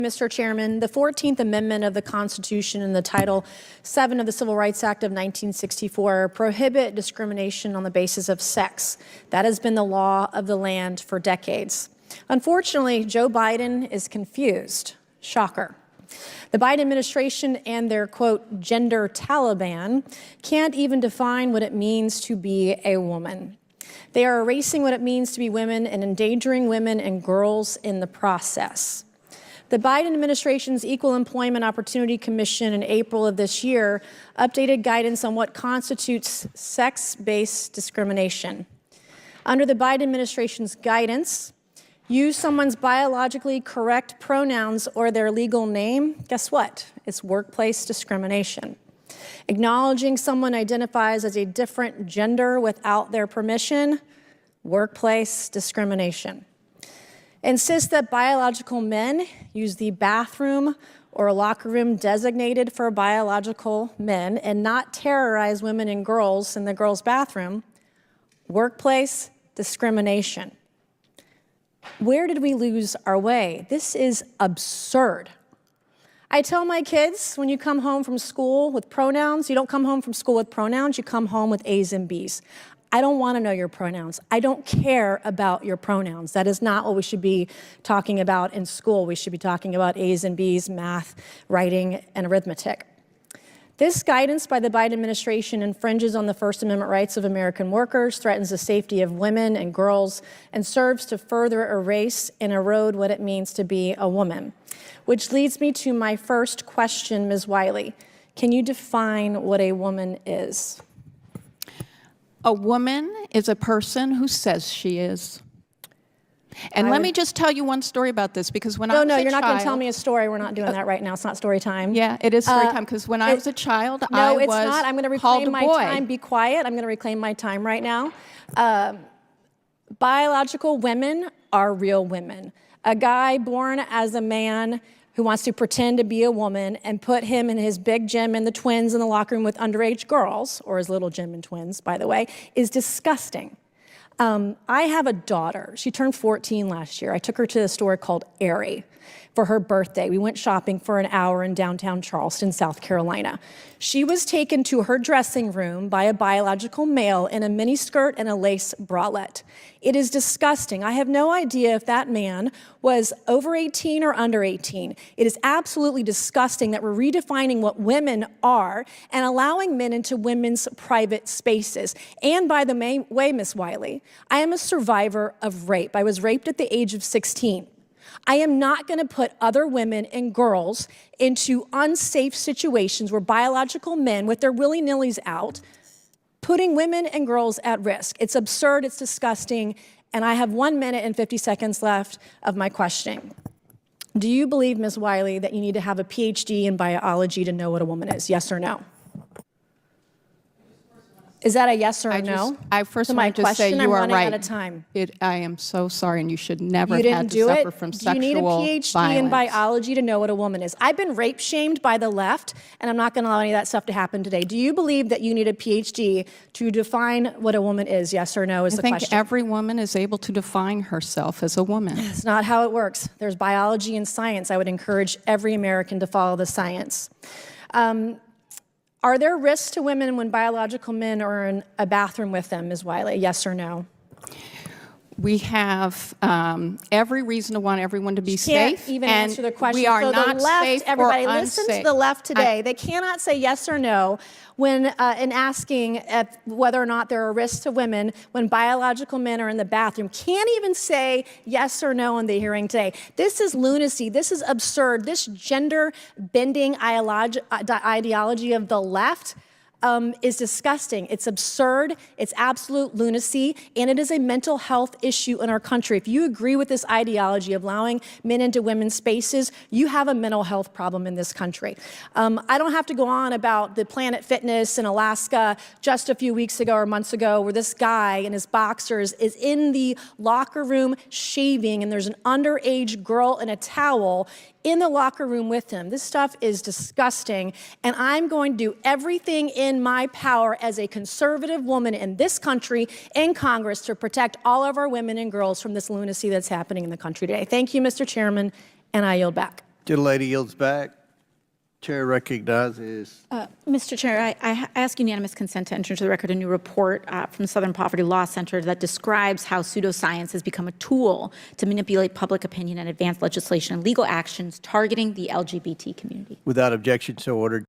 Mr. Chairman, the 14th Amendment of the Constitution and the Title VII of the Civil Rights Act of 1964 prohibit discrimination on the basis of sex. That has been the law of the land for decades. Unfortunately, Joe Biden is confused. Shocker. The Biden administration and their, quote, gender Taliban can't even define what it means to be a woman. They are erasing what it means to be women and endangering women and girls in the process. The Biden administration's Equal Employment Opportunity Commission in April of this year updated guidance on what constitutes sex-based discrimination. Under the Biden administration's guidance, use someone's biologically correct pronouns or their legal name, guess what? It's workplace discrimination. Acknowledging someone identifies as a different gender without their permission, workplace discrimination. Insist that biological men use the bathroom or locker room designated for biological men and not terrorize women and girls in the girls' bathroom, workplace discrimination. Where did we lose our way? This is absurd. I tell my kids, when you come home from school with pronouns, you don't come home from school with pronouns, you come home with A's and B's. I don't want to know your pronouns. I don't care about your pronouns. That is not what we should be talking about in school. We should be talking about A's and B's, math, writing, and arithmetic. This guidance by the Biden administration infringes on the First Amendment rights of American workers, threatens the safety of women and girls, and serves to further erase and erode what it means to be a woman. Which leads me to my first question, Ms. Wiley. Can you define what a woman is? A woman is a person who says she is. And let me just tell you one story about this, because when I was a child... No, you're not going to tell me a story. We're not doing that right now. It's not story time. Yeah, it is story time, because when I was a child, I was called a boy. No, it's not. I'm going to reclaim my time. Be quiet. I'm going to reclaim my time right now. Biological women are real women. A guy born as a man who wants to pretend to be a woman and put him and his big Jim and the twins in the locker room with underage girls, or his little Jim and twins, by the way, is disgusting. I have a daughter. She turned 14 last year. I took her to a store called Aerie for her birthday. We went shopping for an hour in downtown Charleston, South Carolina. She was taken to her dressing room by a biological male in a miniskirt and a lace bralette. It is disgusting. I have no idea if that man was over 18 or under 18. It is absolutely disgusting that we're redefining what women are and allowing men into women's private spaces. And by the way, Ms. Wiley, I am a survivor of rape. I was raped at the age of 16. I am not going to put other women and girls into unsafe situations where biological men with their willy-nillys out, putting women and girls at risk. It's absurd, it's disgusting, and I have 1 minute and 50 seconds left of my questioning. Do you believe, Ms. Wiley, that you need to have a PhD in biology to know what a woman is? Yes or no? Is that a yes or a no? I first want to just say you are right. I'm running out of time. I am so sorry, and you should never have had to suffer from sexual violence. You need a PhD in biology to know what a woman is. I've been rape shamed by the left, and I'm not going to allow any of that stuff to happen today. Do you believe that you need a PhD to define what a woman is? Yes or no is the question. I think every woman is able to define herself as a woman. It's not how it works. There's biology and science. I would encourage every American to follow the science. Are there risks to women when biological men are in a bathroom with them, Ms. Wiley? Yes or no? We have every reason to want everyone to be safe. Can't even answer the question. We are so not the left, safe everybody, or listen unsafe. to the left today. They cannot say yes or no when in asking whether or not there are risks to women when biological men are in the bathroom. Can't even say yes or no in the hearing today. This is lunacy. This is absurd. This gender-bending ideology of the left is disgusting. It's absurd, it's absolute lunacy, and it is a mental health issue in our country. If you agree with this ideology of allowing men into women's spaces, you have a mental health problem in this country. I don't have to go on about the Planet Fitness in Alaska just a few weeks ago or months ago where this guy in his boxers is in the locker room shaving and there's an underage girl in a towel in the locker room with him. This stuff is disgusting, and I'm going to do everything in my power as a conservative woman in this country, in Congress, to protect all of our women and girls from this lunacy that's happening in the country today. Thank you, Mr. Chairman, and I yield back. Gentlelady yields back. Chair recognizes. Mr. Chair, I ask unanimous consent to enter into the record a new report from the Southern Poverty Law Center that describes how pseudoscience has become a tool to manipulate public opinion and advance legislation and legal actions targeting the LGBT community. Without objection, so ordered.